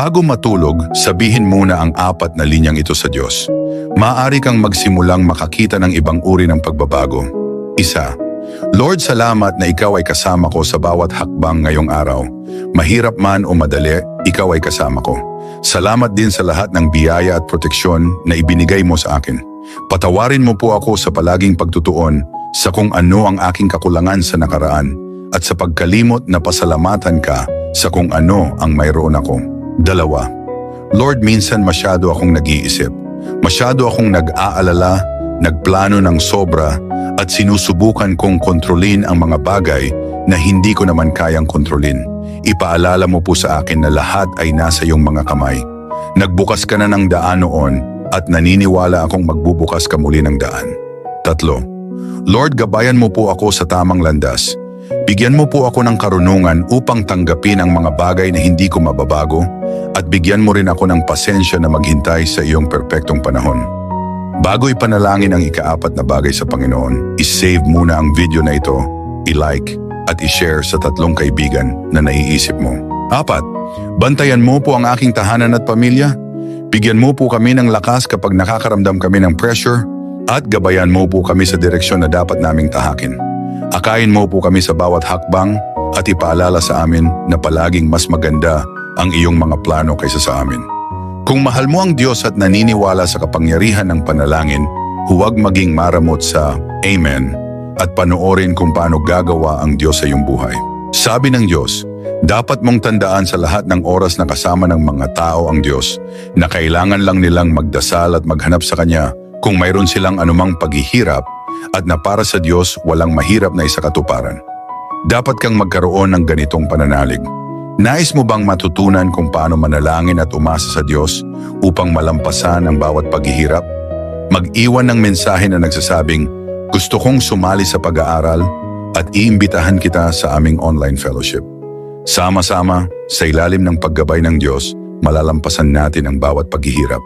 Bago matulog, sabihin muna ang 4 na linyang ito sa Diyos. Maaari kang magsimulang makakita ng ibang uri ng pagbabago. 1. Lord, salamat na Ikaw ay kasama ko sa bawat hakbang ngayong araw. Mahirap man o madali, Ikaw ay kasama ko. Salamat din sa lahat ng biyaya at proteksyon na ibinigay mo sa akin. Patawarin mo po ako sa palaging pagtutuon sa kung ano ang aking kakulangan sa nakaraan at sa pagkalimot na pasalamatan ka sa kung ano ang mayroon ako. 2. Lord, minsan masyado akong nag-iisip. Masyado akong nag-aalala, nagplano ng sobra at sinusubukan kong kontrolin ang mga bagay na hindi ko naman kayang kontrolin. Ipaalala mo po sa akin na lahat ay nasa iyong mga kamay. Nagbukas ka na ng daan noon at naniniwala akong magbubukas ka muli ng daan. 3. Lord, gabayan mo po ako sa tamang landas. Bigyan mo po ako ng karunungan upang tanggapin ang mga bagay na hindi ko mababago at bigyan mo rin ako ng pasensya na maghintay sa iyong perpektong panahon. Bago ipanalangin ang ika-4 na bagay sa Panginoon, isave muna ang video na ito, i-like at i-share sa 3 kaibigan na naiisip mo. 4. Bantayan mo po ang aking tahanan at pamilya. Bigyan mo po kami ng lakas kapag nakakaramdam kami ng pressure at gabayan mo po kami sa direksyon na dapat naming tahakin. Akayin mo po kami sa bawat hakbang at ipaalala sa amin na palaging mas maganda ang iyong mga plano kaysa sa amin. Kung mahal mo ang Diyos at naniniwala sa kapangyarihan ng panalangin, huwag maging maramot sa Amen at panoorin kung paano gagawa ang Diyos sa iyong buhay. Sabi ng Diyos, dapat mong tandaan sa lahat ng oras na kasama ng mga tao ang Diyos na kailangan lang nilang magdasal at maghanap sa Kanya kung mayroon silang anumang paghihirap at na para sa Diyos walang mahirap na isakatuparan. Dapat kang magkaroon ng ganitong pananalig. Nais mo bang matutunan kung paano manalangin at umasa sa Diyos upang malampasan ang bawat paghihirap? Mag-iwan ng mensahe na nagsasabing, gusto kong sumali sa pag-aaral at iimbitahan kita sa aming online fellowship. Sama-sama, sa ilalim ng paggabay ng Diyos, malalampasan natin ang bawat paghihirap.